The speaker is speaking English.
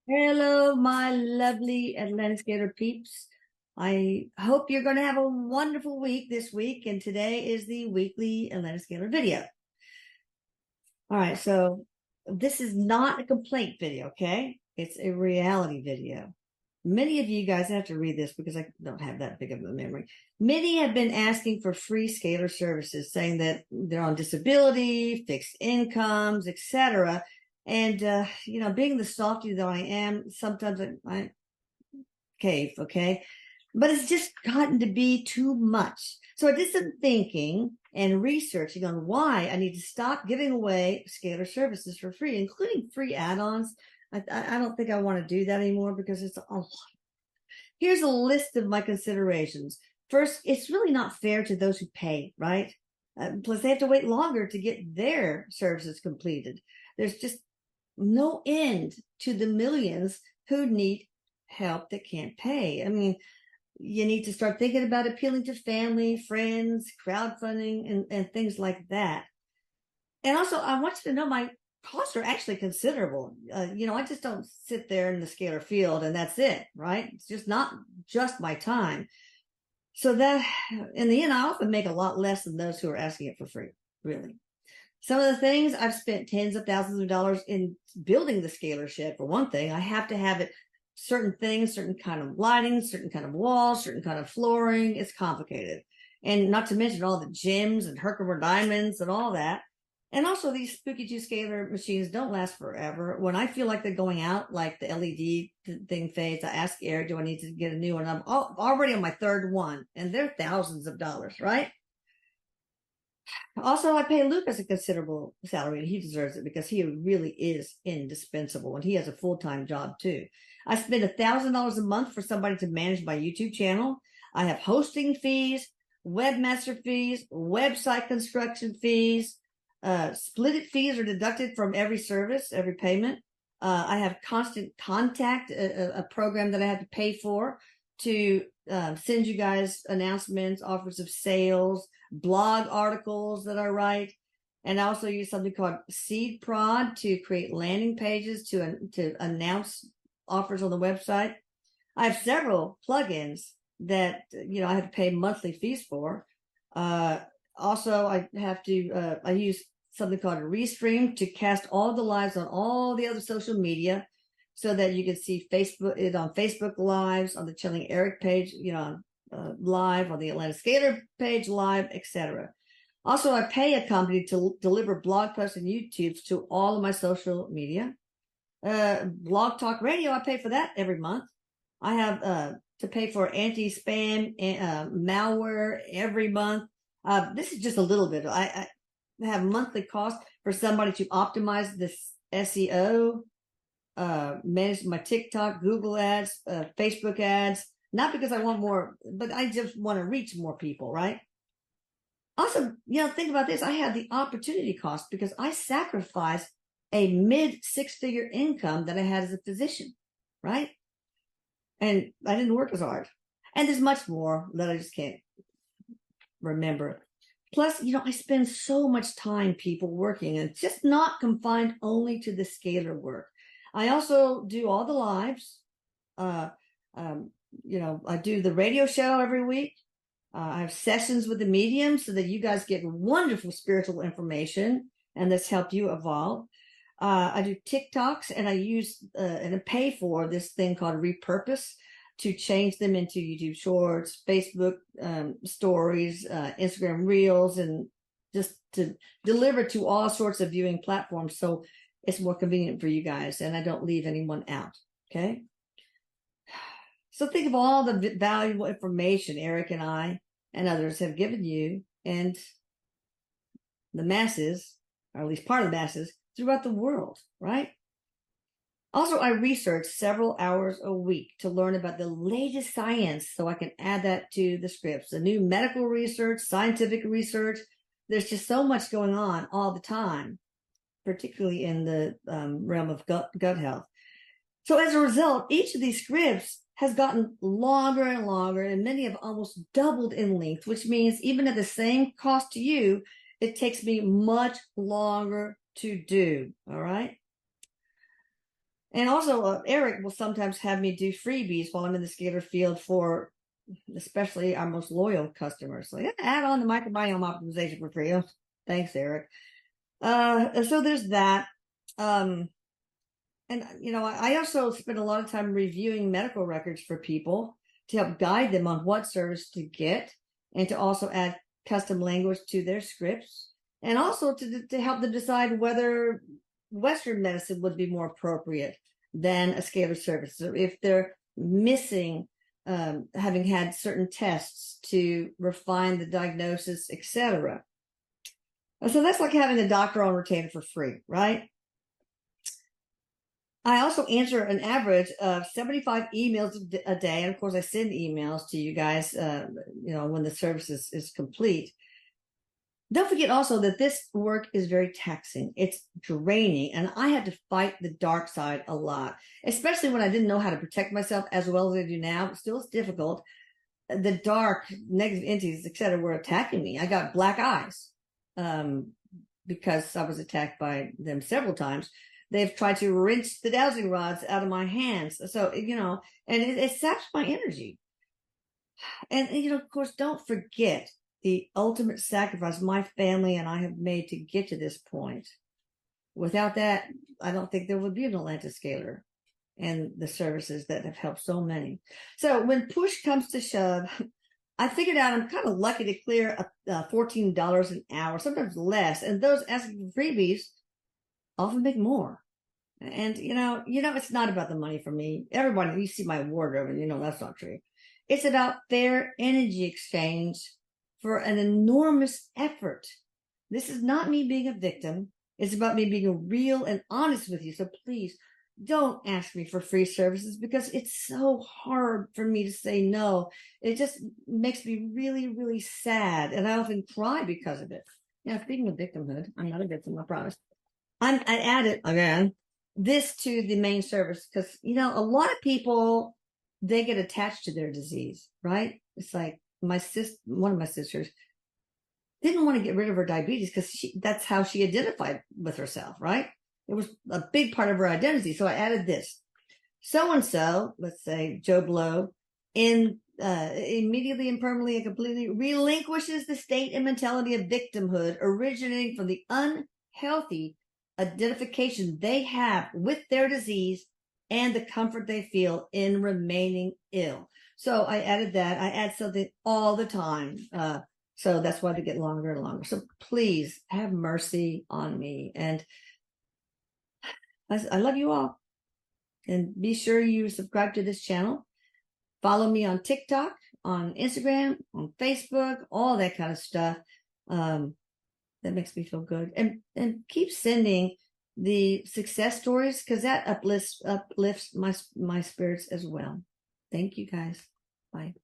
Hello, my lovely Atlantic Scalar peeps. I hope you're going to have a wonderful week this week, and today is the weekly Atlantic Scalar video. All right, so this is not a complaint video, okay? It's a reality video. Many of you guys have to read this because I don't have that big of a memory. Many have been asking for free scalar services, saying that they're on disability, fixed incomes, etc. And being the softie that I am, sometimes I cave, okay? But it's just gotten to be too much. So I did some thinking and researching on why I need to stop giving away scalar services for free, including free add-ons. I don't think I want to do that anymore because it's a lot. Here's a list of my considerations. First, it's really not fair to those who pay, right? Plus, they have to wait longer to get their services completed. There's just no end to the millions who need help that can't pay. I mean, you need to start thinking about appealing to family, friends, crowdfunding, and things like that. And also, I want you to know my costs are actually considerable. I just don't sit there in the scalar field and that's it, right? It's just not just my time. So that in the end, I often make a lot less than those who are asking it for free, really. Some of the things I've spent tens of thousands of dollars in building the scalar shed. For one thing, I have to have it certain things, certain kind of lighting, certain kind of walls, certain kind of flooring. It's complicated. And not to mention all the gems and Herkimer diamonds and all that. And also these Spooky 2 scalar machines don't last forever. When I feel like they're going out, like the LED thing fades, I ask Eric, do I need to get a new one? I'm already on my third one, and they're thousands of dollars, right? Also, I pay Lucas a considerable salary, and he deserves it because he really is indispensable, and he has a full-time job too. I spend $1,000 a month for somebody to manage my YouTube channel. I have hosting fees, webmaster fees, website construction fees. Split it fees are deducted from every service, every payment. I have Constant Contact, a program that I have to pay for to send you guys announcements, offers of sales, blog articles that I write. And I also use something called Seed Prod to create landing pages to announce offers on the website. I have several plugins that I have to pay monthly fees for. Also, I have to I use something called a Restream to cast all the lives on all the other social media, so that you can see it on Facebook Lives, on the Chilling Eric page, live, on the Atlantic Scalar page live, etc. Also, I pay a company to deliver blog posts and YouTubes to all of my social media. Blog Talk Radio, I pay for that every month. I have to pay for anti-spam malware every month. This is just a little bit. I have monthly costs for somebody to optimize this SEO, manage my TikTok, Google ads, Facebook ads, not because I want more, but I just want to reach more people, right? Also, think about this. I had the opportunity cost because I sacrificed a mid six-figure income that I had as a physician, right? And I didn't work as hard. And there's much more that I just can't remember. Plus, I spend so much time, people, working, and it's just not confined only to the scalar work. I also do all the lives. I do the radio show every week. I have sessions with the medium so that you guys get wonderful spiritual information, and that's helped you evolve. I do TikToks, and I use and I pay for this thing called Repurpose to change them into YouTube Shorts, Facebook stories, Instagram Reels, and just to deliver to all sorts of viewing platforms. So it's more convenient for you guys, and I don't leave anyone out. Okay. So think of all the valuable information Eric and I and others have given you and the masses, or at least part of the masses, throughout the world, right? Also, I research several hours a week to learn about the latest science so I can add that to the scripts. The new medical research, scientific research. There's just so much going on all the time, particularly in the realm of gut health. So as a result, each of these scripts has gotten longer and longer, and many have almost doubled in length, which means even at the same cost to you, it takes me much longer to do. All right. And also, Eric will sometimes have me do freebies while I'm in the scalar field for especially our most loyal customers. So yeah, add on the microbiome optimization for free. Oh, thanks, Eric. So there's that. And I also spend a lot of time reviewing medical records for people to help guide them on what service to get, and to also add custom language to their scripts, and also to help them decide whether Western medicine would be more appropriate than a scalar service. So if they're missing, having had certain tests to refine the diagnosis, etc. So that's like having a doctor on retainer for free, right? I also answer an average of 75 emails a day. And of course, I send emails to you guys, when the service is complete. Don't forget also that this work is very taxing. It's draining. And I had to fight the dark side a lot, especially when I didn't know how to protect myself as well as I do now. But still, it's difficult. The dark, negative entities, etc., were attacking me. I got black eyes because I was attacked by them several times. They've tried to wrench the dowsing rods out of my hands. So, and it saps my energy. And, of course, don't forget the ultimate sacrifice my family and I have made to get to this point. Without that, I don't think there would be an Atlantis Scalar and the services that have helped so many. So when push comes to shove, I figured out I'm kind of lucky to clear $14 an hour, sometimes less. And those asking for freebies often make more. And it's not about the money for me. Everybody, you see my wardrobe and that's not true. It's about fair energy exchange for an enormous effort. This is not me being a victim. It's about me being real and honest with you. So please don't ask me for free services, because it's so hard for me to say no. It just makes me really, really sad. And I often cry because of it. Speaking of victimhood, I'm not a victim, I promise. I added, again, this to the main service because, a lot of people, they get attached to their disease, right? It's like one of my sisters didn't want to get rid of her diabetes because that's how she identified with herself, right? It was a big part of her identity. So I added this. So-and-so, let's say Joe Blow, immediately and permanently and completely relinquishes the state and mentality of victimhood originating from the unhealthy identification they have with their disease and the comfort they feel in remaining ill. So I added that. I add something all the time. So that's why they get longer and longer. So please have mercy on me. And I love you all. And be sure you subscribe to this channel. Follow me on TikTok, on Instagram, on Facebook, all that kind of stuff. That makes me feel good. And keep sending the success stories, because that uplifts my spirits as well. Thank you guys. Bye.